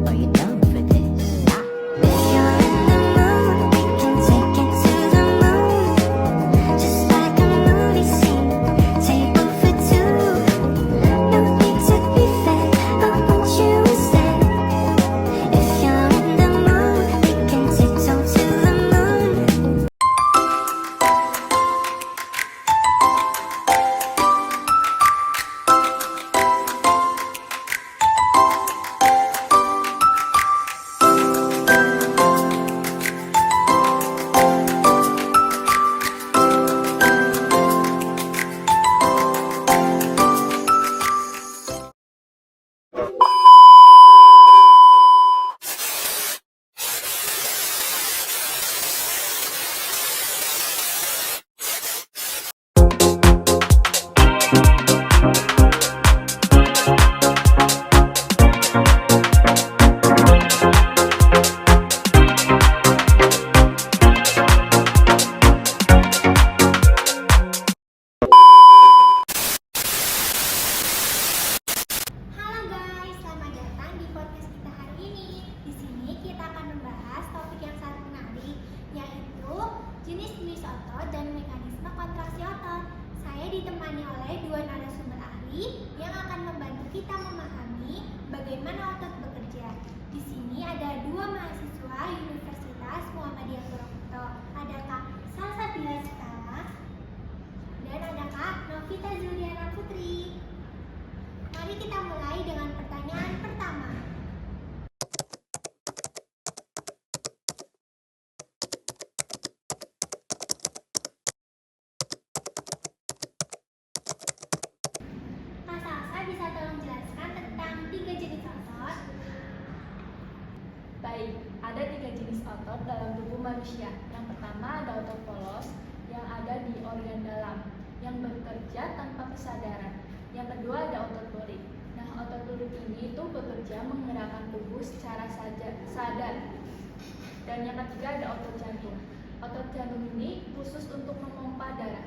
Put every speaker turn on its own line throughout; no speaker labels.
Are you down for this? If you're in the mood, we can take it to the moon. Just like a movie scene, table for two. No need to be fake, I want you instead. If you're in the mood, we can tiptoe to the moon.
Halo guys, selamat datang di podcast kita hari ini. Di sini kita akan membahas topik yang sangat menarik, yaitu jenis-jenis otot dan mekanisme kontraksi otot. Saya ditemani oleh dua narasumber ahli yang akan membantu kita memahami bagaimana otot bekerja. Di sini ada dua mahasiswa Universitas Muhammadiyah Purwokerto. Ada Kak Salsabila Sita dan ada Kak Novita Zuliana Putri. Mari kita mulai dengan pertanyaan pertama. Kak Salsa bisa tolong jelaskan tentang tiga jenis otot?
Baik, ada tiga jenis otot dalam tubuh manusia. Yang pertama ada otot polos yang ada di organ dalam yang bekerja tanpa kesadaran. Yang kedua ada otot lurik. Nah, otot lurik ini itu bekerja menggerakkan tubuh secara sadar. Dan yang ketiga ada otot jantung. Otot jantung ini khusus untuk memompa darah.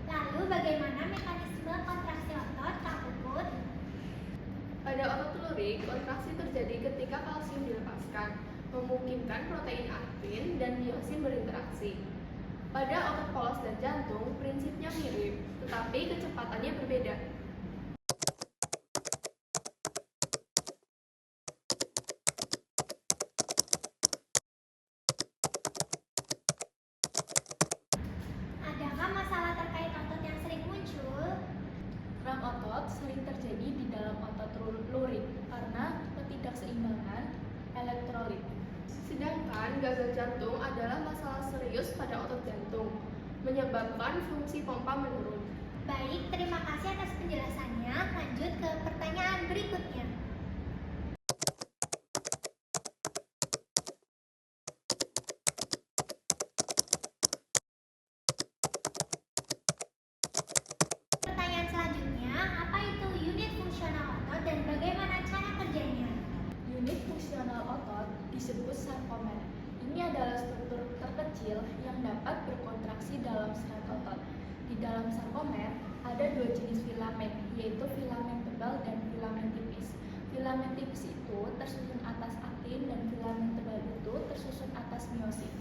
Lalu bagaimana mekanisme kontraksi otot, Kak Puput?
Pada otot lurik, kontraksi terjadi ketika kalsium dilepaskan, memungkinkan protein aktin dan miosin berinteraksi. Pada otot polos dan jantung, prinsipnya mirip, tetapi kecepatannya berbeda.
Adakah masalah terkait otot yang sering muncul?
Kram otot sering terjadi di dalam otot lurik karena ketidakseimbangan elektrolit.
Sedangkan gagal jantung adalah masalah serius pada otot jantung, menyebabkan fungsi pompa menurun.
Baik, terima kasih atas penjelasannya. Lanjut ke pertanyaan berikutnya. Pertanyaan selanjutnya, apa itu unit fungsional otot dan bagaimana cara kerjanya?
Unit fungsional otot disebut sarkomer. Ini adalah struktur terkecil yang dapat berkontraksi dalam serat otot. Di dalam sarkomer ada dua jenis filamen, yaitu filamen tebal dan filamen tipis. Filamen tipis itu tersusun atas aktin dan filamen tebal itu tersusun atas miosin.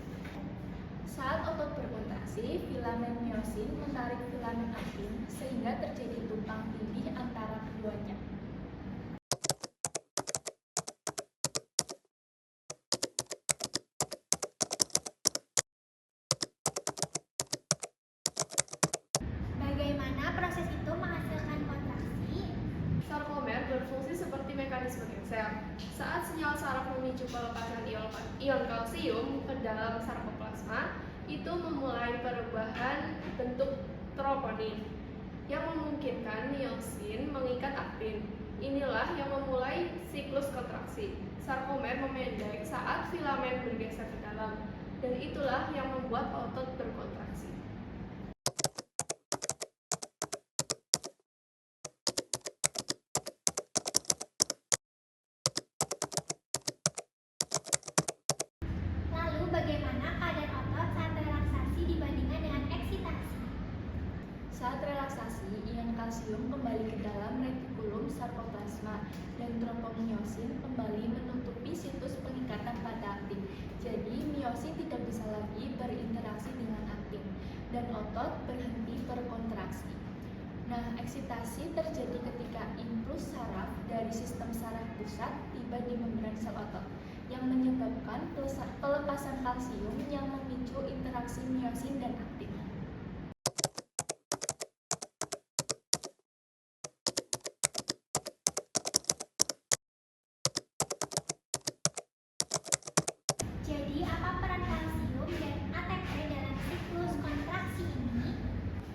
Saat otot berkontraksi, filamen miosin menarik filamen aktin sehingga terjadi tumpang tindih antara keduanya.
Bagaimana proses itu menghasilkan kontraksi?
Sarkomer berfungsi seperti mekanisme geser. Saat sinyal saraf memicu pelepasan ion kalsium ke dalam sarkoplasma, itu memulai perubahan bentuk troponin yang memungkinkan miosin mengikat aktin. Inilah yang memulai siklus kontraksi. Sarkomer memendek saat filamen bergeser ke dalam, dan itulah yang membuat otot berkontraksi.
Lalu bagaimana keadaan otot saat relaksasi?
kalsium kembali ke dalam retikulum sarkoplasma dan trombomyosin kembali menutupi situs pengikatan pada aktin. Jadi miosin tidak bisa lagi berinteraksi dengan aktin dan otot berhenti berkontraksi. Nah, eksitasi terjadi ketika impuls saraf dari sistem saraf pusat tiba di membran sel otot yang menyebabkan pelepasan kalsium yang memicu interaksi miosin dan aktin.
Jadi, apa peran kalsium dan ATP dalam siklus kontraksi ini?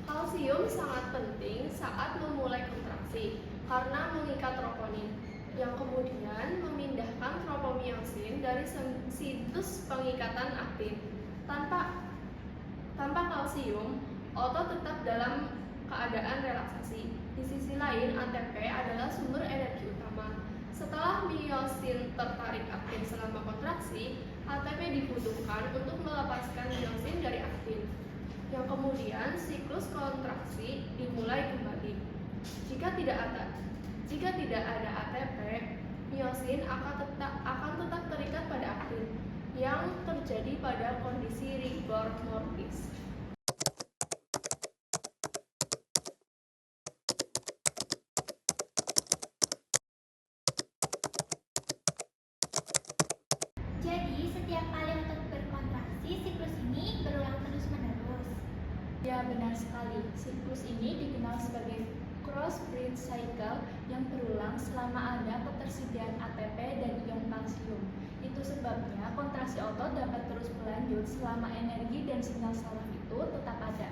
Kalsium sangat penting saat memulai kontraksi karena mengikat troponin yang kemudian memindahkan tropomyosin dari situs pengikatan aktin. Tanpa kalsium, otot tetap dalam keadaan relaksasi. Di sisi lain, ATP adalah sumber energi utama. Setelah miosin tertarik aktin selama kontraksi, ATP dibutuhkan untuk melepaskan miosin dari aktin, yang kemudian siklus kontraksi dimulai kembali. Jika tidak ada ATP, miosin akan tetap terikat pada aktin, yang terjadi pada kondisi rigor mortis.
Jadi, setiap kali otot berkontraksi, siklus ini berulang terus-menerus.
Ya, benar sekali. Siklus ini dikenal sebagai cross-breed cycle yang berulang selama ada ketersediaan ATP dan ion kalsium. Itu sebabnya kontraksi otot dapat terus berlanjut selama energi dan sinyal saraf itu tetap ada.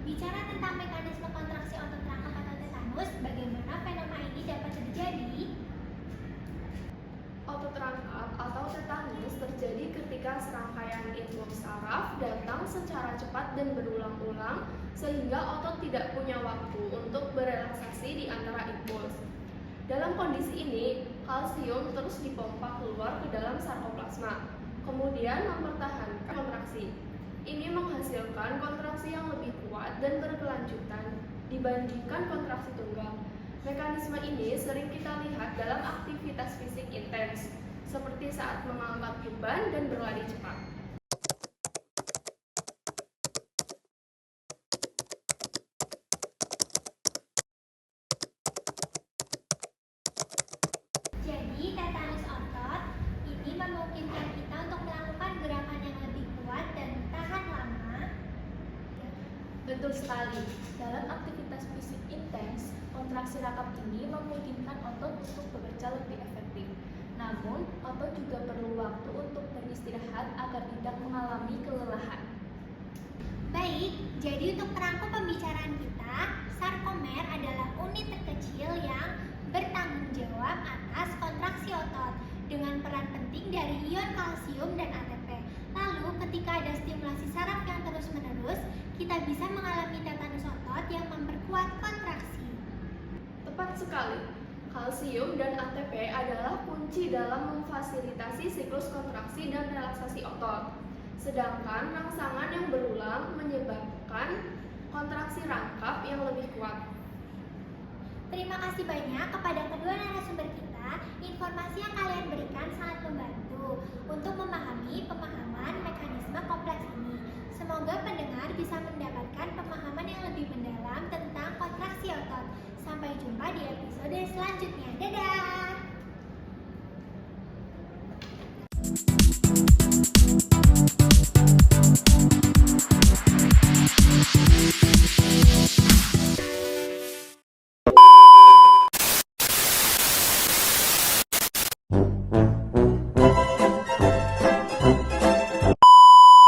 Bicara tentang mekanisme kontraksi otot rangkap atau tetanus, bagaimana fenomena ini dapat terjadi?
Otot rangkap atau tetanus terjadi ketika serangkaian impuls saraf datang secara cepat dan berulang-ulang sehingga otot tidak punya waktu untuk berelaksasi di antara impuls. Dalam kondisi ini, kalsium terus dipompa keluar ke dalam sarkoplasma, kemudian mempertahankan kontraksi. Ini menghasilkan kontraksi yang lebih kuat dan berkelanjutan dibandingkan kontraksi tunggal. Mekanisme ini sering kita lihat dalam aktivitas fisik intens, seperti saat mengangkat beban dan berlari cepat.
Jadi, tetanus otot ini memungkinkan kita untuk melakukan gerakan yang lebih kuat dan tahan lama.
Betul sekali. Dalam aktivitas fisik intens, kontraksi rangkap ini memungkinkan otot untuk bekerja lebih efektif. Namun, otot juga perlu waktu untuk beristirahat agar tidak mengalami kelelahan.
Baik, jadi untuk perangkum pembicaraan kita, sarkomer adalah unit terkecil yang bertanggung jawab atas kontraksi otot dengan peran penting dari ion kalsium dan ATP. Lalu, ketika ada stimulasi saraf yang terus-menerus, kita bisa mengalami tetanus otot yang memperkuat kontraksi.
Tepat sekali. Kalsium dan ATP adalah kunci dalam memfasilitasi siklus kontraksi dan relaksasi otot. Sedangkan rangsangan yang berulang menyebabkan kontraksi rangkap yang lebih kuat.
Terima kasih banyak kepada kedua narasumber kita. Informasi yang kalian berikan sangat membantu untuk memahami pemahaman mekanisme kompleks ini. Semoga pendengar bisa mendapatkan pemahaman yang lebih mendalam tentang kontraksi otot. Sampai jumpa di episode selanjutnya. Dadah!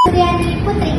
Suryani Putri.